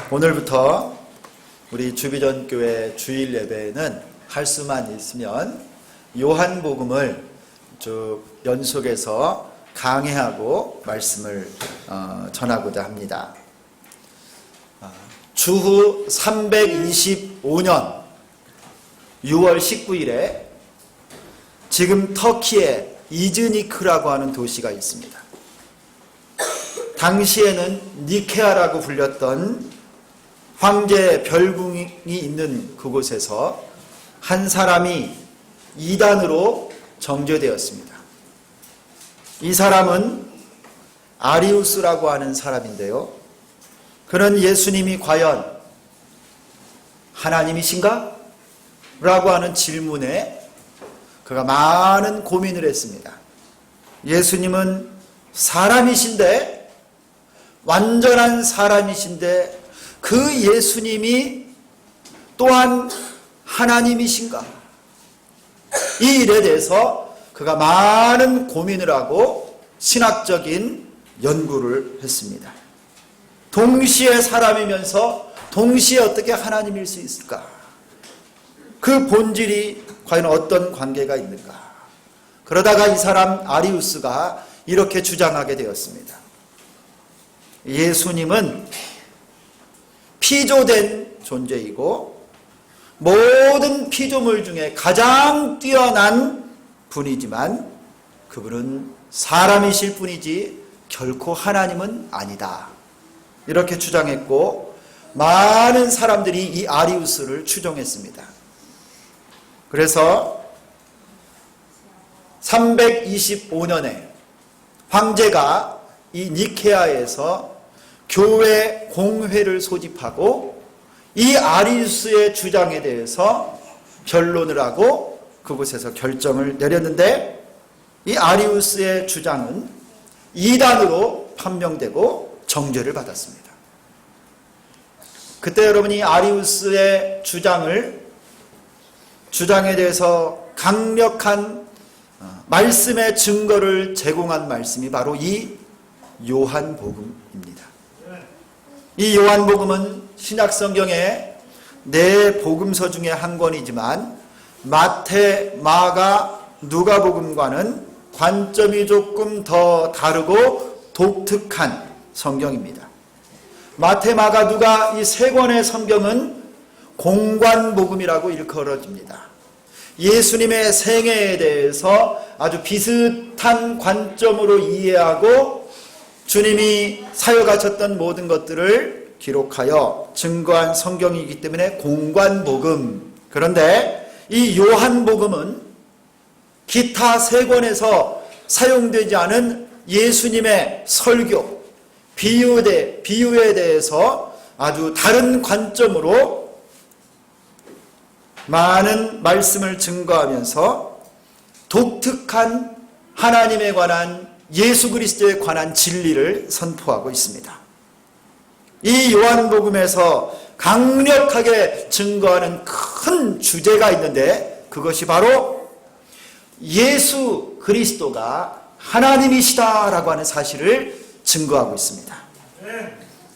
오늘부터 우리 주비전교회 주일 예배에는 할 수만 있으면 요한복음을 쭉 연속해서 강해하고 말씀을 전하고자 합니다. 주후 325년 6월 19일에 지금 터키에 이즈니크라고 하는 도시가 있습니다. 당시에는 니케아라고 불렸던 황제 별궁이 있는 그곳에서 한 사람이 이단으로 정죄되었습니다. 이 사람은 아리우스라고 하는 사람인데요. 그는 예수님이 과연 하나님이신가? 라고 하는 질문에 그가 많은 고민을 했습니다. 예수님은 사람이신데, 완전한 사람이신데 그 예수님이 또한 하나님이신가? 이 일에 대해서 그가 많은 고민을 하고 신학적인 연구를 했습니다. 동시에 사람이면서 동시에 어떻게 하나님일 수 있을까? 그 본질이 과연 어떤 관계가 있는가? 그러다가 이 사람 아리우스가 이렇게 주장하게 되었습니다. 예수님은 피조된 존재이고 모든 피조물 중에 가장 뛰어난 분이지만 그분은 사람이실 뿐이지 결코 하나님은 아니다. 이렇게 주장했고 많은 사람들이 이 아리우스를 추종했습니다. 그래서 325년에 황제가 이 니케아에서 교회 공회를 소집하고 이 아리우스의 주장에 대해서 변론을 하고 그곳에서 결정을 내렸는데, 이 아리우스의 주장은 이단으로 판명되고 정죄를 받았습니다. 그때 여러분이 아리우스의 주장에 대해서 강력한 말씀의 증거를 제공한 말씀이 바로 이 요한복음입니다. 이 요한복음은 신약성경의 네 복음서 중에 한 권이지만 마태, 마가, 누가복음과는 관점이 조금 더 다르고 독특한 성경입니다. 마태, 마가, 누가 이 세 권의 성경은 공관복음이라고 일컬어집니다. 예수님의 생애에 대해서 아주 비슷한 관점으로 이해하고 주님이 사역하셨던 모든 것들을 기록하여 증거한 성경이기 때문에 공관복음. 그런데 이 요한복음은 기타 세 권에서 사용되지 않은 예수님의 설교, 비유에 대해서 아주 다른 관점으로 많은 말씀을 증거하면서 독특한 하나님에 관한, 예수 그리스도에 관한 진리를 선포하고 있습니다. 이 요한복음에서 강력하게 증거하는 큰 주제가 있는데 그것이 바로 예수 그리스도가 하나님이시다라고 하는 사실을 증거하고 있습니다.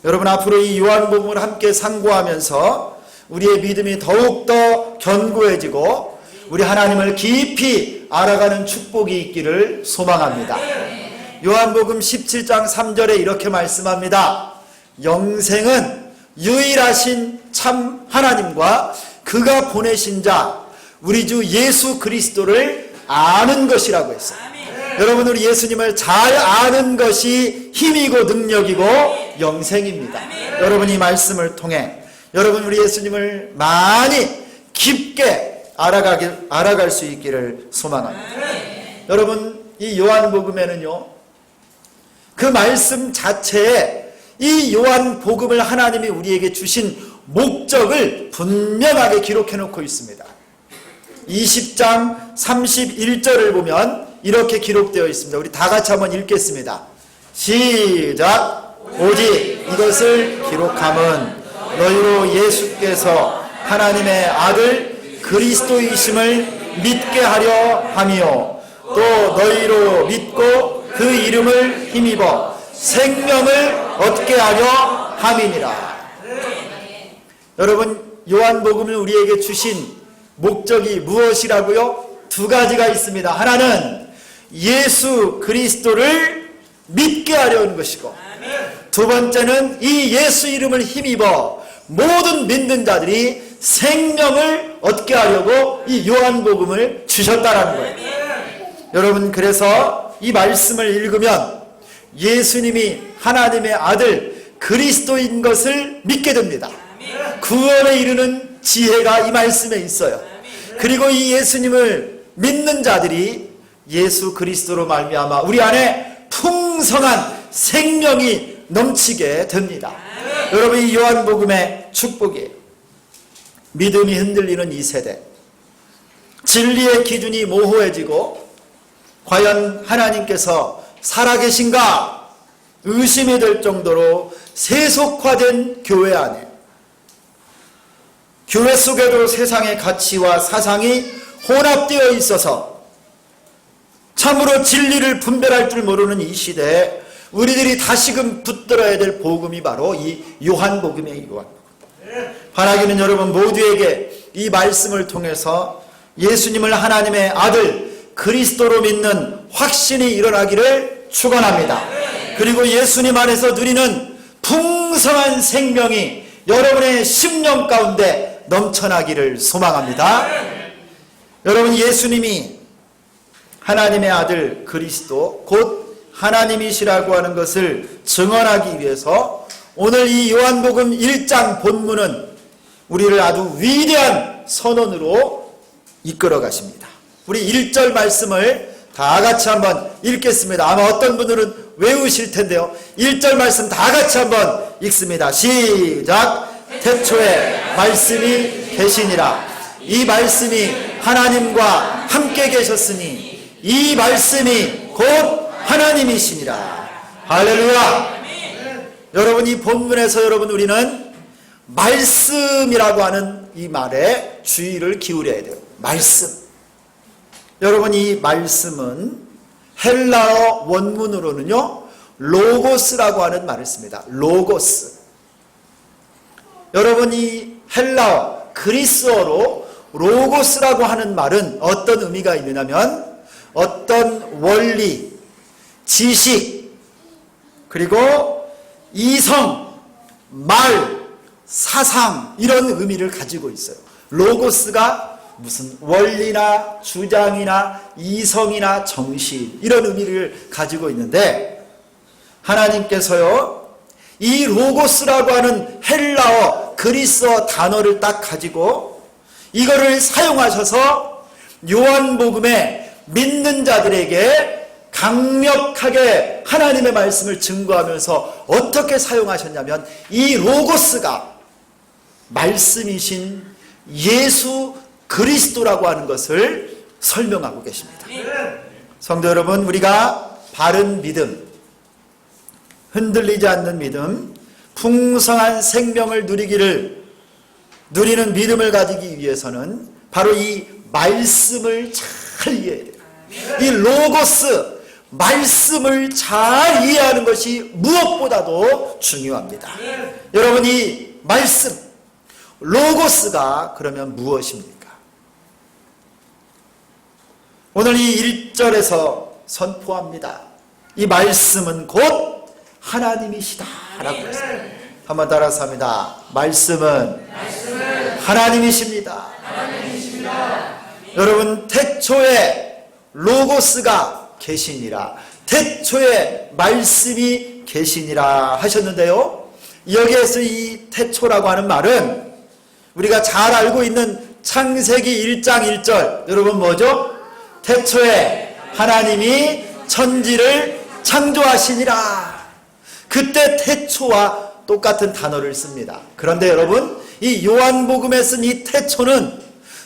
여러분, 앞으로 이 요한복음을 함께 상고하면서 우리의 믿음이 더욱더 견고해지고 우리 하나님을 깊이 알아가는 축복이 있기를 소망합니다. 요한복음 17장 3절에 이렇게 말씀합니다. 영생은 유일하신 참 하나님과 그가 보내신 자 우리 주 예수 그리스도를 아는 것이라고 했어요. 여러분, 우리 예수님을 잘 아는 것이 힘이고 능력이고 영생입니다. 여러분, 이 말씀을 통해 여러분 우리 예수님을 많이 깊게 알아갈 수 있기를 소망합니다. 여러분, 이 요한복음에는요, 그 말씀 자체에 이 요한복음을 하나님이 우리에게 주신 목적을 분명하게 기록해 놓고 있습니다. 20장 31절을 보면 이렇게 기록되어 있습니다. 우리 다 같이 한번 읽겠습니다. 시작. 오직 이것을 기록함은 너희로 예수께서 하나님의 아들 그리스도이심을 믿게 하려 함이요 또 너희로 믿고 그 이름을 힘입어 생명을 얻게 하려 함이니라. 여러분, 요한복음을 우리에게 주신 목적이 무엇이라고요? 두 가지가 있습니다. 하나는 예수 그리스도를 믿게 하려는 것이고, 두 번째는 이 예수 이름을 힘입어 모든 믿는 자들이 생명을 얻게 하려고 이 요한복음을 주셨다라는 거예요. 여러분, 그래서 이 말씀을 읽으면 예수님이 하나님의 아들 그리스도인 것을 믿게 됩니다. 구원에 이르는 지혜가 이 말씀에 있어요. 그리고 이 예수님을 믿는 자들이 예수 그리스도로 말미암아 우리 안에 풍성한 생명이 넘치게 됩니다. 여러분, 이 요한복음의 축복이에요. 믿음이 흔들리는 이 세대, 진리의 기준이 모호해지고 과연 하나님께서 살아계신가 의심이 될 정도로 세속화된 교회 안에, 교회 속에도 세상의 가치와 사상이 혼합되어 있어서 참으로 진리를 분별할 줄 모르는 이 시대에 우리들이 다시금 붙들어야 될 복음이 바로 이 요한복음의 요한복음. 바라기는 여러분 모두에게 이 말씀을 통해서 예수님을 하나님의 아들 그리스도로 믿는 확신이 일어나기를 축원합니다. 그리고 예수님 안에서 누리는 풍성한 생명이 여러분의 심령 가운데 넘쳐나기를 소망합니다. 여러분, 예수님이 하나님의 아들 그리스도 곧 하나님이시라고 하는 것을 증언하기 위해서 오늘 이 요한복음 1장 본문은 우리를 아주 위대한 선언으로 이끌어 가십니다. 우리 1절 말씀을 다 같이 한번 읽겠습니다. 아마 어떤 분들은 외우실 텐데요. 1절 말씀 다 같이 한번 읽습니다. 시작. 태초에 말씀이 계시니라. 이 말씀이 하나님과 함께 계셨으니 이 말씀이 곧 하나님이시니라. 할렐루야. 여러분, 이 본문에서 여러분 우리는 말씀이라고 하는 이 말에 주의를 기울여야 돼요. 말씀. 여러분, 이 말씀은 헬라어 원문으로는요 로고스라고 하는 말을 씁니다. 로고스. 여러분, 이 헬라어 그리스어로 로고스라고 하는 말은 어떤 의미가 있느냐면 어떤 원리, 지식, 그리고 이성, 말, 사상, 이런 의미를 가지고 있어요. 로고스가 무슨 원리나 주장이나 이성이나 정신, 이런 의미를 가지고 있는데 하나님께서요 이 로고스라고 하는 헬라어 그리스어 단어를 딱 가지고 이거를 사용하셔서 요한복음에 믿는 자들에게 강력하게 하나님의 말씀을 증거하면서 어떻게 사용하셨냐면 이 로고스가 말씀이신 예수 그리스도라고 하는 것을 설명하고 계십니다. 성도 여러분, 우리가 바른 믿음, 흔들리지 않는 믿음, 풍성한 생명을 누리는 믿음을 가지기 위해서는 바로 이 말씀을 잘 이해해야 돼요. 이 로고스, 말씀을 잘 이해하는 것이 무엇보다도 중요합니다. 여러분, 이 말씀, 로고스가 그러면 무엇입니까? 오늘 이 1절에서 선포합니다. 이 말씀은 곧 하나님이시다 라고 했습니다. 한번 따라서 합니다. 말씀은 하나님이십니다. 여러분, 태초에 로고스가 계시니라, 태초에 말씀이 계시니라 하셨는데요, 여기에서 이 태초라고 하는 말은 우리가 잘 알고 있는 창세기 1장 1절, 여러분 뭐죠? 태초에 하나님이 천지를 창조하시니라. 그때 태초와 똑같은 단어를 씁니다. 그런데 여러분, 이 요한복음에 쓴 이 태초는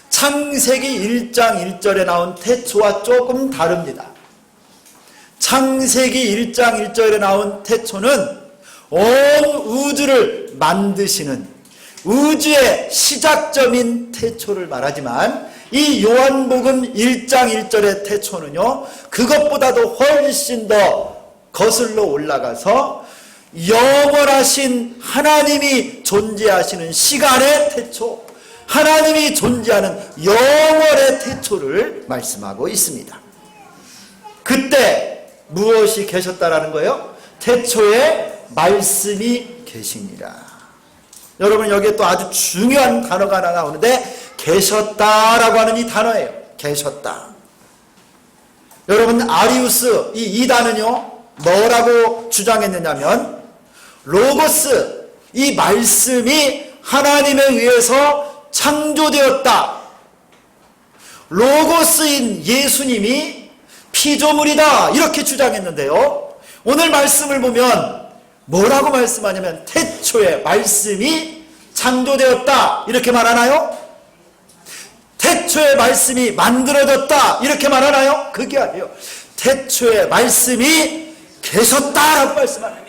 창세기 1장 1절에 나온 태초와 조금 다릅니다. 창세기 1장 1절에 나온 태초는 온 우주를 만드시는 우주의 시작점인 태초를 말하지만 이 요한복음 1장 1절의 태초는요 그것보다도 훨씬 더 거슬러 올라가서 영원하신 하나님이 존재하시는 시간의 태초, 하나님이 존재하는 영원의 태초를 말씀하고 있습니다. 그때 무엇이 계셨다라는 거예요? 태초에 말씀이 계시니라. 여러분, 여기에 또 아주 중요한 단어가 하나 나오는데 계셨다라고 하는 이 단어예요. 계셨다. 여러분, 아리우스 이 이단은요 뭐라고 주장했느냐면, 로고스, 이 말씀이 하나님에 의해서 창조되었다, 로고스인 예수님이 피조물이다, 이렇게 주장했는데요, 오늘 말씀을 보면 뭐라고 말씀하냐면 태초에 말씀이 창조되었다 이렇게 말하나요? 태초에 말씀이 만들어졌다 이렇게 말하나요? 그게 아니에요. 태초에 말씀이 계셨다라고 말씀합니다.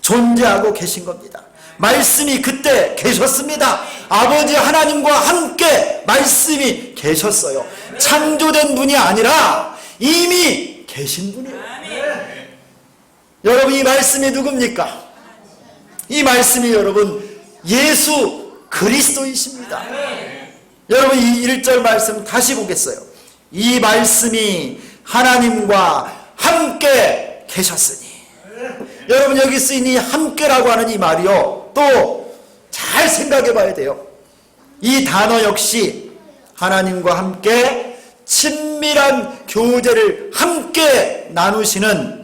존재하고 계신 겁니다. 말씀이 그때 계셨습니다. 아버지 하나님과 함께 말씀이 계셨어요. 창조된 분이 아니라 이미 계신 분이에요. 여러분, 이 말씀이 누굽니까? 이 말씀이 여러분 예수 그리스도이십니다. 여러분, 이 1절 말씀 다시 보겠어요. 이 말씀이 하나님과 함께 계셨으니. 여러분, 여기 쓰인 이 함께라고 하는 이 말이요, 또 잘 생각해 봐야 돼요. 이 단어 역시 하나님과 함께 친밀한 교제를 함께 나누시는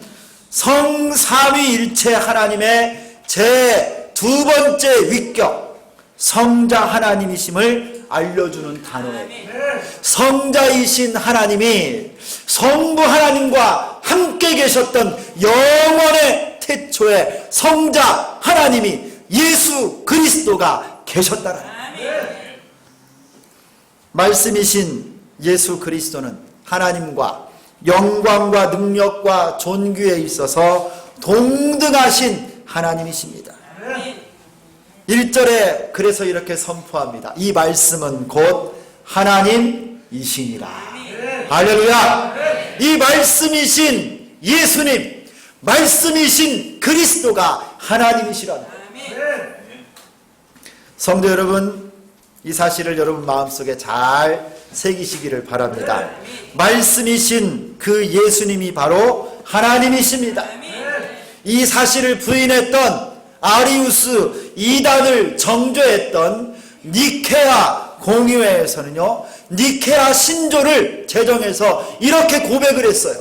성삼위일체 하나님의 제 두 번째 위격, 성자 하나님이심을 알려주는 단어예요. 성자이신 하나님이 성부 하나님과 함께 계셨던 영원의 태초에 성자 하나님이 예수 그리스도가 계셨다는 말씀이신 예수 그리스도는 하나님과 영광과 능력과 존귀에 있어서 동등하신 하나님이십니다. 1절에 그래서 이렇게 선포합니다. 이 말씀은 곧 하나님이시니라. 할렐루야. 이 말씀이신 예수님, 말씀이신 그리스도가 하나님이시라는 거예요. 성도 여러분, 이 사실을 여러분 마음속에 잘 새기시기를 바랍니다. 말씀이신 그 예수님이 바로 하나님이십니다. 이 사실을 부인했던 아리우스 이단을 정죄했던 니케아 공의회에서는요, 니케아 신조를 제정해서 이렇게 고백을 했어요.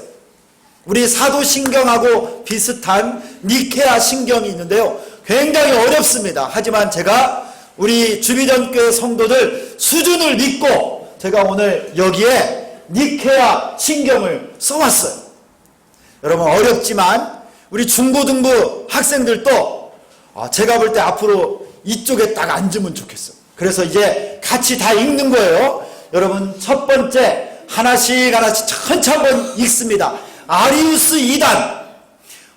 우리 사도신경하고 비슷한 니케아 신경이 있는데요, 굉장히 어렵습니다. 하지만 제가 우리 주비전교회 성도들 수준을 믿고 제가 오늘 여기에 니케아 신경을 써왔어요. 여러분, 어렵지만 우리 중고등부 학생들도 제가 볼 때 앞으로 이쪽에 딱 앉으면 좋겠어. 그래서 이제 같이 다 읽는 거예요. 여러분, 첫 번째 하나씩 천천히 한번 읽습니다. 아리우스 이단,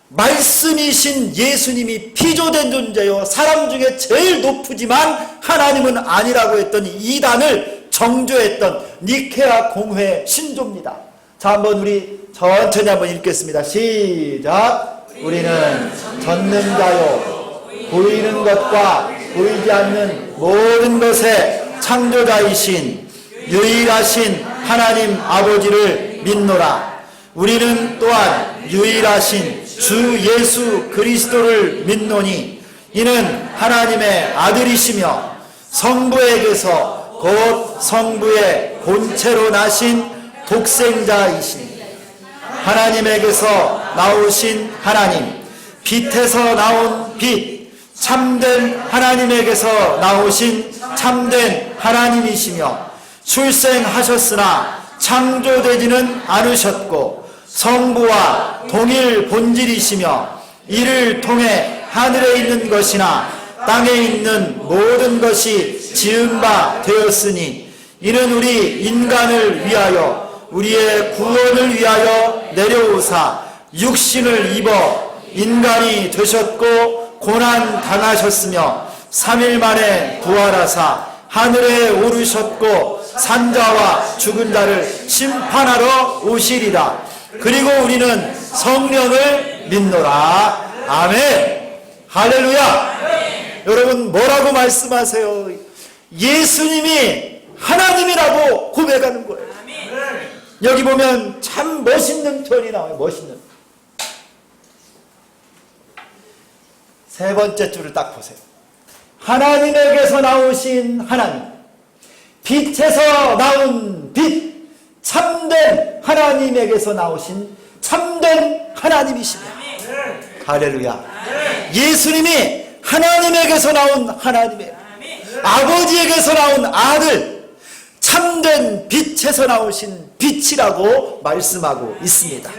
말씀이신 예수님이 피조된 존재요, 사람 중에 제일 높으지만 하나님은 아니라고 했던 이단을 정죄했던 니케아 공회 신조입니다. 자, 한번 우리 천천히 한번 읽겠습니다. 시작. 우리는 전능자요, 보이는 것과 보이지 않는 모든 것의 창조자이신 유일하신 하나님 아버지를 믿노라. 우리는 또한 유일하신 주 예수 그리스도를 믿노니 이는 하나님의 아들이시며 성부에게서 곧 성부의 본체로 나신 독생자이시니 하나님에게서 나오신 하나님, 빛에서 나온 빛, 참된 하나님에게서 나오신 참된 하나님이시며 출생하셨으나 창조되지는 않으셨고 성부와 동일 본질이시며 이를 통해 하늘에 있는 것이나 땅에 있는 모든 것이 지은 바 되었으니 이는 우리 인간을 위하여 우리의 구원을 위하여 내려오사 육신을 입어 인간이 되셨고 고난 당하셨으며 3일 만에 부활하사 하늘에 오르셨고 산자와 죽은 자를 심판하러 오시리라. 그리고 우리는 성령을 믿노라. 아멘. 할렐루야. 여러분 뭐라고 말씀하세요? 예수님이 하나님이라고 고백하는 거예요. 여기 보면 참 멋있는 표현이 나와요. 멋있는. 세 번째 줄을 딱 보세요. 하나님에게서 나오신 하나님, 빛에서 나온 빛, 참된 하나님에게서 나오신 참된 하나님이십니다. 할렐루야. 예수님이 하나님에게서 나온 하나님이에요. 아버지에게서 나온 아들, 참된 빛에서 나오신 빛이라고 말씀하고 있습니다.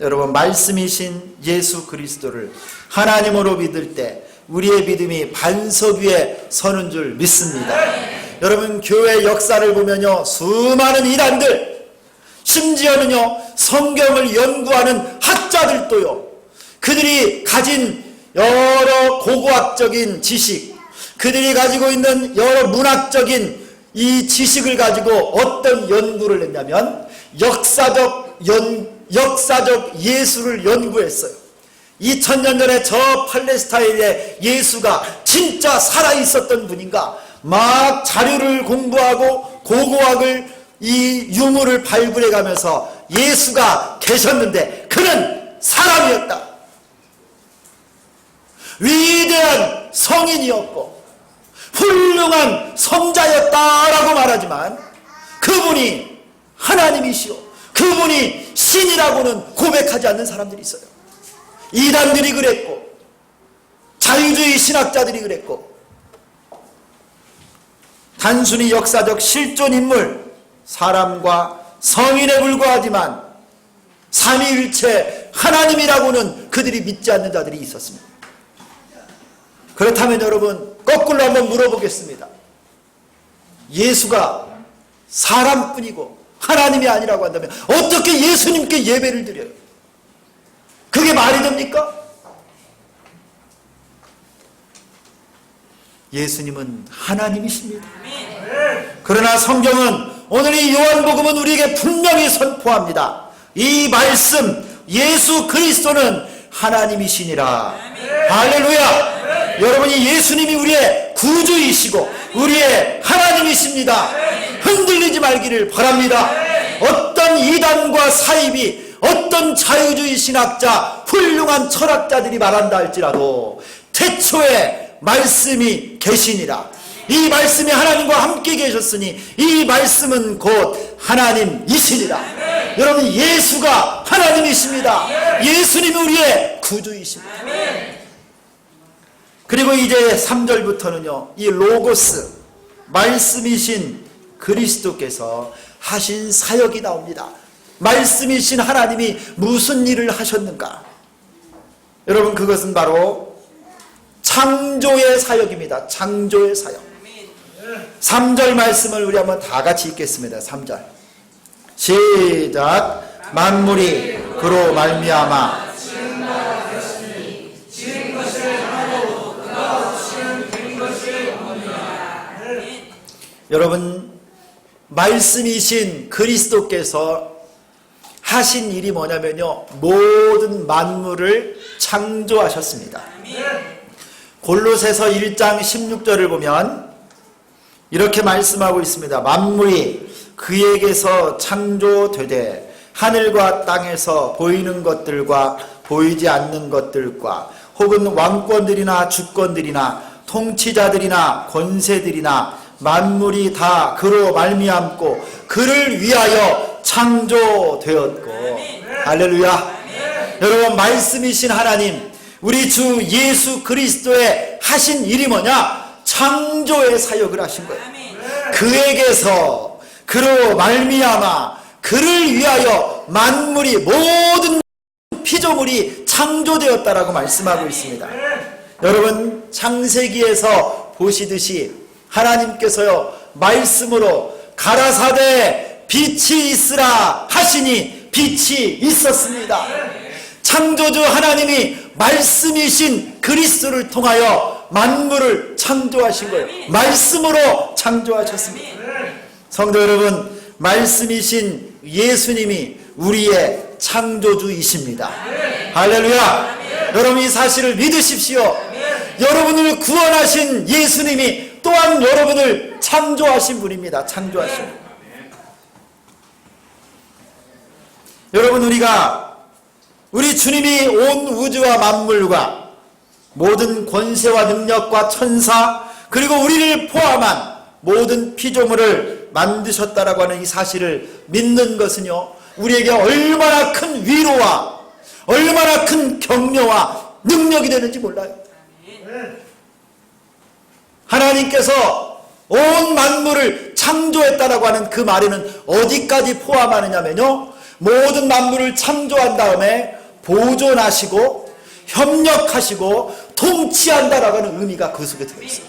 여러분, 말씀이신 예수 그리스도를 하나님으로 믿을 때 우리의 믿음이 반석 위에 서는 줄 믿습니다. 여러분, 교회 역사를 보면요, 수많은 이단들, 심지어는요 성경을 연구하는 학자들도요, 그들이 가진 여러 고고학적인 지식, 그들이 가지고 있는 여러 문학적인 이 지식을 가지고 어떤 연구를 했냐면 역사적 예수를 연구했어요. 2000년 전에 저 팔레스타인의 예수가 진짜 살아있었던 분인가, 막 자료를 공부하고 고고학을 이 유물을 발굴해 가면서 예수가 계셨는데 그는 사람이었다, 위대한 성인이었고 훌륭한 성자였다라고 말하지만 그분이 하나님이시오, 그분이 신이라고는 고백하지 않는 사람들이 있어요. 이단들이 그랬고 자유주의 신학자들이 그랬고, 단순히 역사적 실존 인물, 사람과 성인에 불과하지만 삼위일체 하나님이라고는 그들이 믿지 않는 자들이 있었습니다. 그렇다면 여러분, 거꾸로 한번 물어보겠습니다. 예수가 사람뿐이고 하나님이 아니라고 한다면 어떻게 예수님께 예배를 드려요? 그게 말이 됩니까? 예수님은 하나님이십니다. 그러나 성경은, 오늘 이 요한복음은 우리에게 분명히 선포합니다. 이 말씀, 예수 그리스도는 하나님이시니라. 할렐루야. 여러분이 예수님이 우리의 구주이시고 우리의 하나님이십니다. 흔들리지 말기를 바랍니다. 어떤 이단과 사입이, 어떤 자유주의 신학자, 훌륭한 철학자들이 말한다 할지라도 태초에 말씀이 계시니라. 이 말씀이 하나님과 함께 계셨으니 이 말씀은 곧 하나님이시니라. 여러분, 예수가 하나님이십니다. 예수님이 우리의 구주이십니다. 그리고 이제 3절부터는요, 이 로고스, 말씀이신 그리스도께서 하신 사역이 나옵니다. 말씀이신 하나님이 무슨 일을 하셨는가? 여러분, 그것은 바로 창조의 사역입니다. 창조의 사역. 3절 말씀을 우리 한번 다 같이 읽겠습니다. 3절 시작. 만물이 그로 말미암아 여러분, 말씀이신 그리스도께서 하신 일이 뭐냐면요, 모든 만물을 창조하셨습니다. 골로새서 1장 16절을 보면 이렇게 말씀하고 있습니다. 만물이 그에게서 창조되되 하늘과 땅에서 보이는 것들과 보이지 않는 것들과 혹은 왕권들이나 주권들이나 통치자들이나 권세들이나 만물이 다 그로 말미암고 그를 위하여 창조되었고. 할렐루야. 여러분, 말씀이신 하나님, 우리 주 예수 그리스도의 하신 일이 뭐냐? 창조의 사역을 하신 거예요. 그에게서 그로 말미암아 그를 위하여 만물이, 모든 피조물이 창조되었다라고 말씀하고 있습니다. 여러분, 창세기에서 보시듯이 하나님께서요, 말씀으로 가라사대 빛이 있으라 하시니 빛이 있었습니다. 창조주 하나님이 말씀이신 그리스도를 통하여 만물을 창조하신 거예요. 말씀으로 창조하셨습니다. 성도 여러분, 말씀이신 예수님이 우리의 창조주이십니다. 할렐루야. 여러분 이 사실을 믿으십시오. 여러분을 구원하신 예수님이 또한 여러분을 창조하신 분입니다. 창조하신 분. 여러분 우리 주님이 온 우주와 만물과 모든 권세와 능력과 천사 그리고 우리를 포함한 모든 피조물을 만드셨다라고 하는 이 사실을 믿는 것은요, 우리에게 얼마나 큰 위로와 얼마나 큰 격려와 능력이 되는지 몰라요. 하나님께서 온 만물을 창조했다라고 하는 그 말에는 어디까지 포함하느냐면요, 모든 만물을 창조한 다음에 보존하시고 협력하시고 통치한다라고 하는 의미가 그 속에 들어있어요.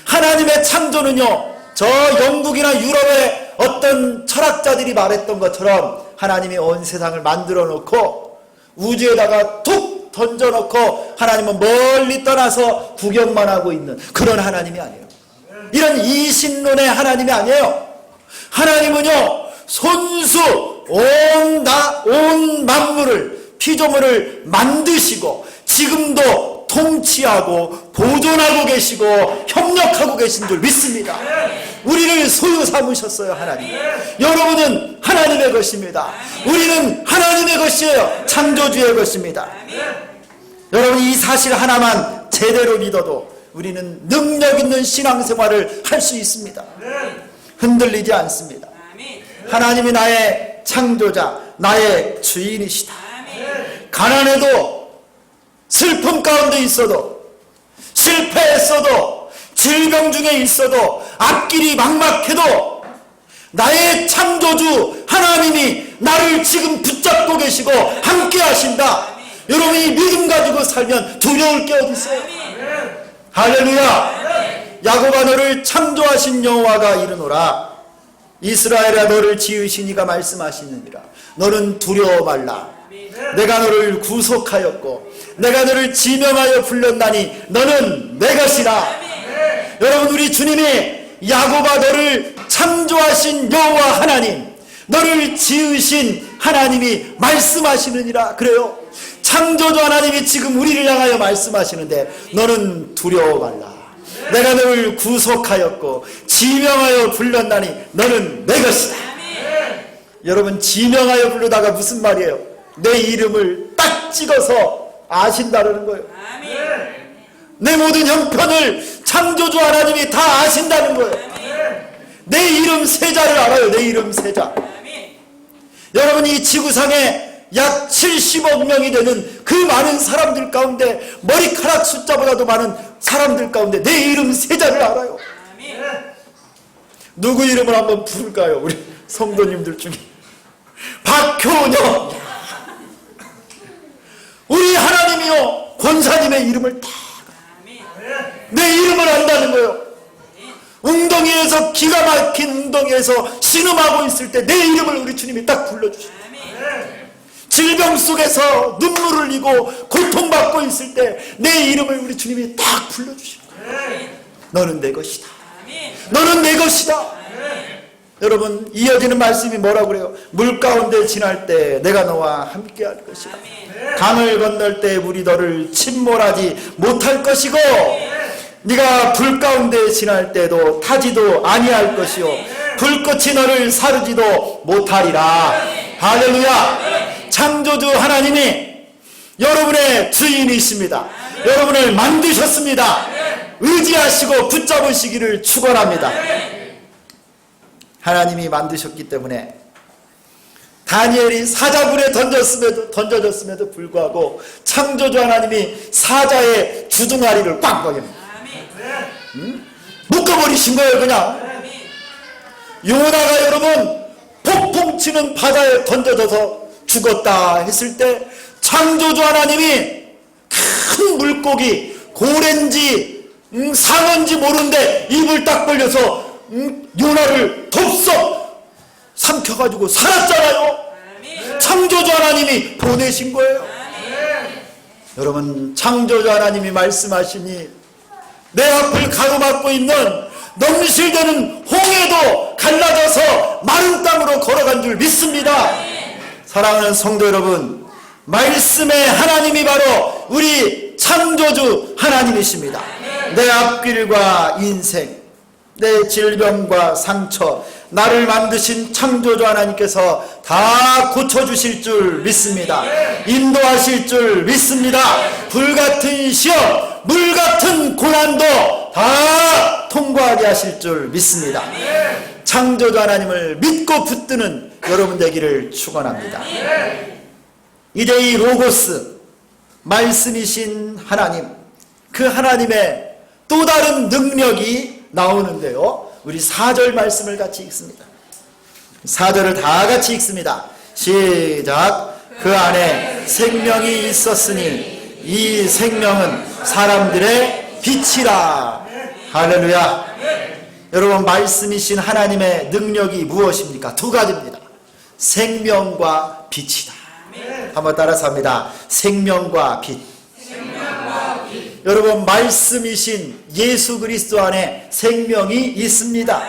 하나님의 창조는요, 저 영국이나 유럽의 어떤 철학자들이 말했던 것처럼 하나님이 온 세상을 만들어 놓고 우주에다가 툭 던져놓고 하나님은 멀리 떠나서 구경만 하고 있는 그런 하나님이 아니에요. 이런 이신론의 하나님이 아니에요. 하나님은요, 손수 온 만물을, 피조물을 만드시고 지금도 통치하고 보존하고 계시고 협력하고 계신 줄 믿습니다. 우리를 소유 삼으셨어요. 하나님. 여러분은 하나님의 것입니다. 우리는 하나님의 것이에요. 창조주의 것입니다. 여러분 이 사실 하나만 제대로 믿어도 우리는 능력 있는 신앙생활을 할 수 있습니다. 흔들리지 않습니다. 하나님이 나의 창조자, 나의 주인이시다. 가난해도 슬픔 가운데 있어도 실패했어도 질병 중에 있어도 앞길이 막막해도 나의 창조주 하나님이 나를 지금 붙잡고 계시고 함께 하신다. 여러분이 믿음 가지고 살면 두려울 게 어디 있어요? 할렐루야. 야곱아 너를 창조하신 여호와가 이르노라. 이스라엘아 너를 지으신 이가 말씀하시느니라. 너는 두려워 말라. 내가 너를 구속하였고 내가 너를 지명하여 불렀나니 너는 내 것이라. 여러분 우리 주님이 야곱아 너를 창조하신 여호와 하나님, 너를 지으신 하나님이 말씀하시느니라. 그래요. 창조주 하나님이 지금 우리를 향하여 말씀하시는데 너는 두려워 말라. 내가 너를 구속하였고 지명하여 불렀나니 너는 내 것이다. 여러분 지명하여 부르다가 무슨 말이에요? 내 이름을 딱 찍어서 아신다는 거예요. 내 모든 형편을 창조주 하나님이 다 아신다는 거예요. 내 이름 세자를 알아요. 내 이름 세자. 여러분 이 지구상에 약 70억 명이 되는 그 많은 사람들 가운데 머리카락 숫자보다도 많은 사람들 가운데 내 이름 세자를 알아요. 누구 이름을 한번 부를까요? 우리 성도님들 중에 박효녀. 우리 하나님이요 권사님의 이름을 다 내 이름을 안다는 거예요. 웅덩이에서 기가 막힌 웅덩이에서 신음하고 있을 때 내 이름을 우리 주님이 딱 불러주십니다. 질병 속에서 눈물을 흘리고 고통받고 있을 때 내 이름을 우리 주님이 딱 불러주십니다. 너는 내 것이다. 너는 내 것이다. 여러분 이어지는 말씀이 뭐라고 그래요? 물 가운데 지날 때 내가 너와 함께 할 것이다. 강을 건널 때 물이 너를 침몰하지 못할 것이고 네가 불 가운데 지날 때도 타지도 아니할 것이요 불꽃이 너를 사르지도 못하리라. 할렐루야. 창조주 하나님이 여러분의 주인이십니다. 여러분을 만드셨습니다. 의지하시고 붙잡으시기를 축원합니다. 하나님이 만드셨기 때문에 다니엘이 사자굴에 던져졌음에도 불구하고 창조주 하나님이 사자의 주둥아리를 꽉 먹입니다. 묶어버리신 거예요. 그냥 요나가 여러분 폭풍 치는 바다에 던져져서 죽었다 했을 때 창조주 하나님이 큰 물고기 고래인지 상어인지 모르는데 입을 딱 벌려서 요나를 덥석 삼켜가지고 살았잖아요. 창조주 하나님이 보내신 거예요. 여러분 창조주 하나님이 말씀하시니 내 앞을 가로막고 있는 넘실대는 홍해도 갈라져서 마른 땅으로 걸어간 줄 믿습니다. 사랑하는 성도 여러분, 말씀의 하나님이 바로 우리 창조주 하나님이십니다. 내 앞길과 인생, 내 질병과 상처, 나를 만드신 창조주 하나님께서 다 고쳐주실 줄 믿습니다. 인도하실 줄 믿습니다. 불같은 시험, 물같은 고난도 다 통과하게 하실 줄 믿습니다. 창조주 하나님을 믿고 붙드는 여러분 되기를 축원합니다. 이제 이 로고스, 말씀이신 하나님, 그 하나님의 또 다른 능력이 나오는데요. 우리 4절 말씀을 같이 읽습니다. 4절을 다 같이 읽습니다. 시작. 그 안에 생명이 있었으니 이 생명은 사람들의 빛이라. 할렐루야. 여러분, 말씀이신 하나님의 능력이 무엇입니까? 두 가지입니다. 생명과 빛이다. 한번 따라서 합니다. 생명과 빛. 여러분, 말씀이신 예수 그리스도 안에 생명이 있습니다.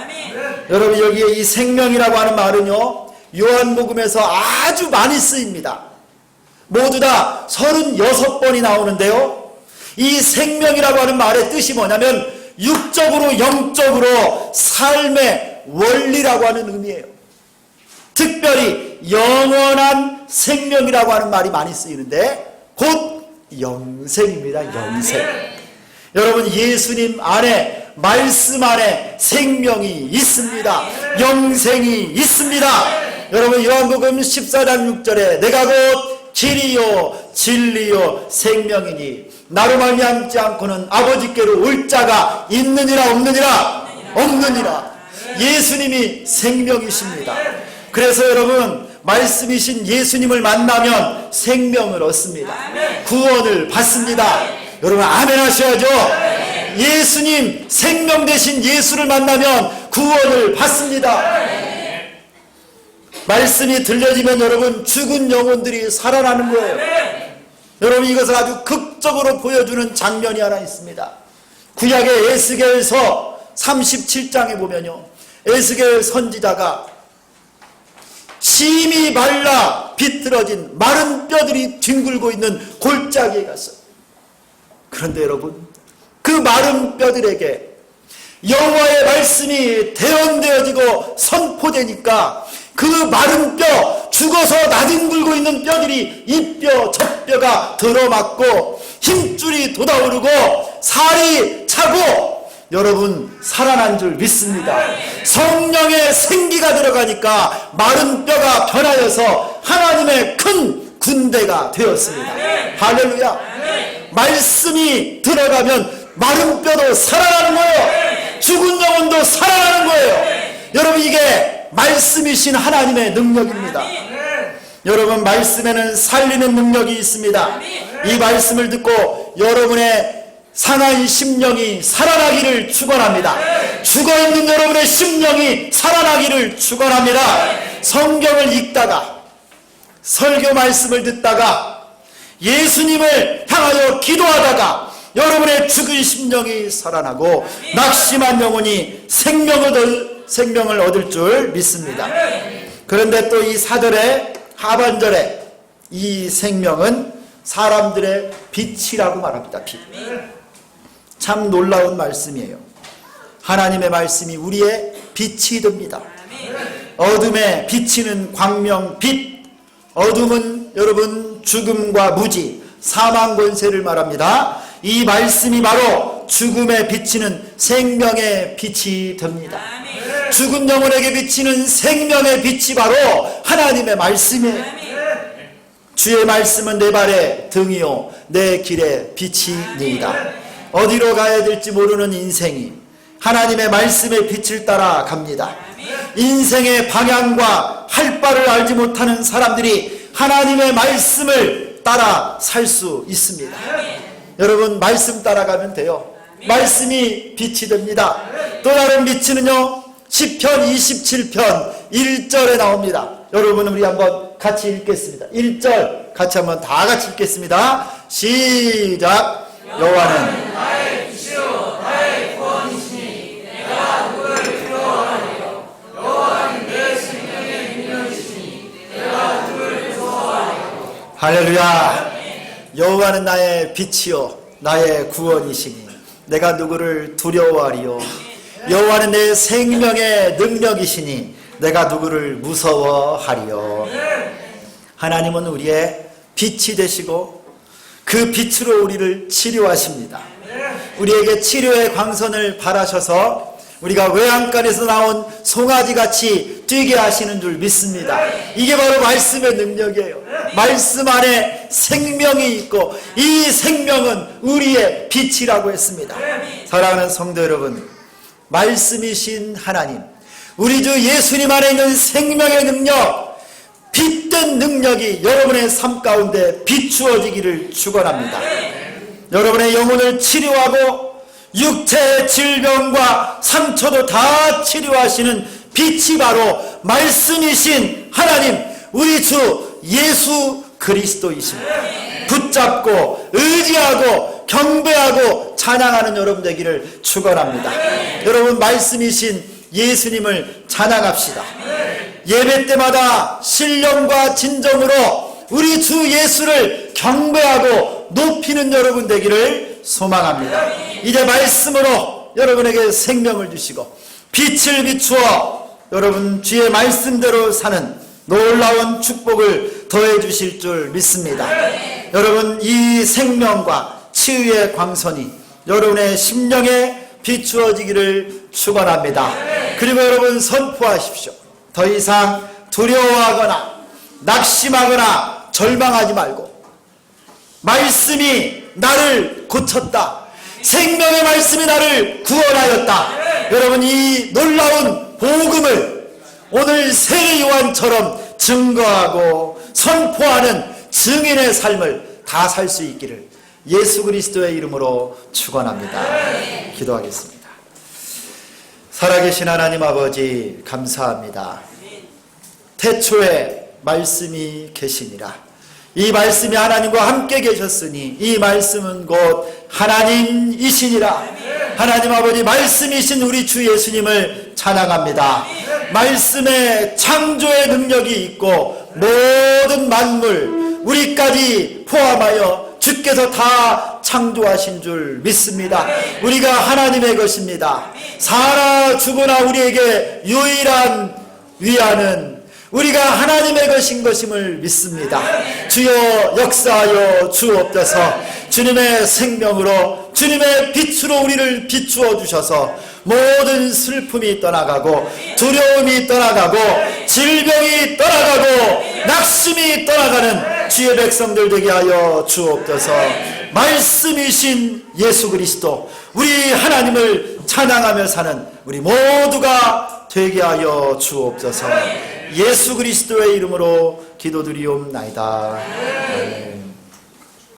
여러분, 여기에 이 생명이라고 하는 말은요, 요한복음에서 아주 많이 쓰입니다. 모두 다 36번이 나오는데요, 이 생명이라고 하는 말의 뜻이 뭐냐면 육적으로 영적으로 삶의 원리라고 하는 의미예요. 특별히 영원한 생명이라고 하는 말이 많이 쓰이는데 곧 영생입니다. 영생. 여러분, 예수님 안에, 말씀 안에 생명이 있습니다. 영생이 있습니다. 여러분, 요한복음 14장 6절에 내가 곧 길이요 진리요 생명이니 나로 말미암지 않고는 아버지께로 올 자가 있느니라 없느니라? 없느니라. 예수님이 생명이십니다. 그래서 여러분, 말씀이신 예수님을 만나면 생명을 얻습니다. 구원을 받습니다. 여러분, 아멘 하셔야죠. 예수님, 생명 되신 예수를 만나면 구원을 받습니다. 말씀이 들려지면 여러분, 죽은 영혼들이 살아나는 거예요. 여러분, 이것을 아주 극적으로 보여주는 장면이 하나 있습니다. 구약의 에스겔서 37장에 보면요, 에스겔 선지자가 심이 말라 비틀어진 마른 뼈들이 뒹굴고 있는 골짜기에 갔어요. 그런데 여러분, 그 마른 뼈들에게 여호와의 말씀이 대언되어지고 선포되니까 그 마른 뼈, 죽어서 나뒹굴고 있는 뼈들이 이 뼈 저 뼈가 들어맞고 힘줄이 돋아오르고 살이 차고 여러분 살아난 줄 믿습니다. 성령의 생기가 들어가니까 마른 뼈가 변하여서 하나님의 큰 군대가 되었습니다. 할렐루야. 말씀이 들어가면 마른 뼈도 살아나는 거예요. 죽은 영혼도 살아나는 거예요. 여러분, 이게 말씀이신 하나님의 능력입니다. 여러분, 말씀에는 살리는 능력이 있습니다. 이 말씀을 듣고 여러분의 상한 심령이 살아나기를 축원합니다. 죽어있는 여러분의 심령이 살아나기를 축원합니다. 성경을 읽다가, 설교 말씀을 듣다가, 예수님을 향하여 기도하다가 여러분의 죽은 심령이 살아나고 낙심한 영혼이 생명을 얻을 줄 믿습니다. 그런데 또 이 4절의 하반절에 이 생명은 사람들의 빛이라고 말합니다. 빛. 참 놀라운 말씀이에요. 하나님의 말씀이 우리의 빛이 됩니다. 어둠에 비치는 광명, 빛. 어둠은 여러분 죽음과 무지, 사망 권세를 말합니다. 이 말씀이 바로 죽음에 비치는 생명의 빛이 됩니다. 죽은 영혼에게 비치는 생명의 빛이 바로 하나님의 말씀이에요. 주의 말씀은 내 발의 등이요 내 길의 빛이니이다. 어디로 가야 될지 모르는 인생이 하나님의 말씀의 빛을 따라 갑니다. 인생의 방향과 할 바를 알지 못하는 사람들이 하나님의 말씀을 따라 살 수 있습니다. 여러분, 말씀 따라가면 돼요. 말씀이 빛이 됩니다. 또 다른 빛은요, 시편 27편 1절에 나옵니다. 여러분, 우리 한번 같이 읽겠습니다. 1절 같이 한번 다 같이 읽겠습니다. 시작. 여호와는 나의 빛이요 나의 구원이시니 내가 누구를 두려워하리요. 여호와는 내 생명의 능력이시니 내가 누구를 무서워하리요. 할렐루야. 여호와는 나의 빛이요 나의 구원이시니 내가 누구를 두려워하리요. 여호와는 내 생명의 능력이시니 내가 누구를 무서워하리요. 하나님은 우리의 빛이 되시고 그 빛으로 우리를 치료하십니다. 우리에게 치료의 광선을 발하셔서 우리가 외양간에서 나온 송아지같이 뛰게 하시는 줄 믿습니다. 이게 바로 말씀의 능력이에요. 말씀 안에 생명이 있고 이 생명은 우리의 빛이라고 했습니다. 사랑하는 성도 여러분, 말씀이신 하나님, 우리 주 예수님 안에 있는 생명의 능력, 빛된 능력이 여러분의 삶 가운데 비추어지기를 축원합니다. 여러분의 영혼을 치료하고 육체의 질병과 상처도 다 치료하시는 빛이 바로 말씀이신 하나님, 우리 주 예수 그리스도이십니다. 붙잡고 의지하고 경배하고 찬양하는 여러분 되기를 축원합니다. 여러분, 말씀이신 예수님을 찬양합시다. 예배 때마다 신령과 진정으로 우리 주 예수를 경배하고 높이는 여러분 되기를 소망합니다. 이제 말씀으로 여러분에게 생명을 주시고 빛을 비추어 여러분 주의 말씀대로 사는 놀라운 축복을 더해 주실 줄 믿습니다. 여러분, 이 생명과 치유의 광선이 여러분의 심령에 비추어지기를 축원합니다. 그리고 여러분 선포하십시오. 더 이상 두려워하거나 낙심하거나 절망하지 말고 말씀이 나를 고쳤다. 생명의 말씀이 나를 구원하였다. 여러분, 이 놀라운 복음을 오늘 세례 요한처럼 증거하고 선포하는 증인의 삶을 다 살 수 있기를 예수 그리스도의 이름으로 축원합니다. 기도하겠습니다. 살아계신 하나님 아버지, 감사합니다. 태초에 말씀이 계시니라. 이 말씀이 하나님과 함께 계셨으니 이 말씀은 곧 하나님이시니라. 하나님 아버지, 말씀이신 우리 주 예수님을 찬양합니다. 말씀에 창조의 능력이 있고 모든 만물, 우리까지 포함하여 주께서 다 창조하신 줄 믿습니다. 우리가 하나님의 것입니다. 살아 죽으나 우리에게 유일한 위안은 우리가 하나님의 것인 것임을 믿습니다. 주여 역사하여 주옵소서. 주님의 생명으로 주님의 빛으로 우리를 비추어 주셔서 모든 슬픔이 떠나가고 두려움이 떠나가고 질병이 떠나가고 낙심이 떠나가는 주의 백성들 되게 하여 주옵소서. 말씀이신 예수 그리스도, 우리 하나님을 찬양하며 사는 우리 모두가 되게 하여 주옵소서. 예수 그리스도의 이름으로 기도드리옵나이다. 아멘.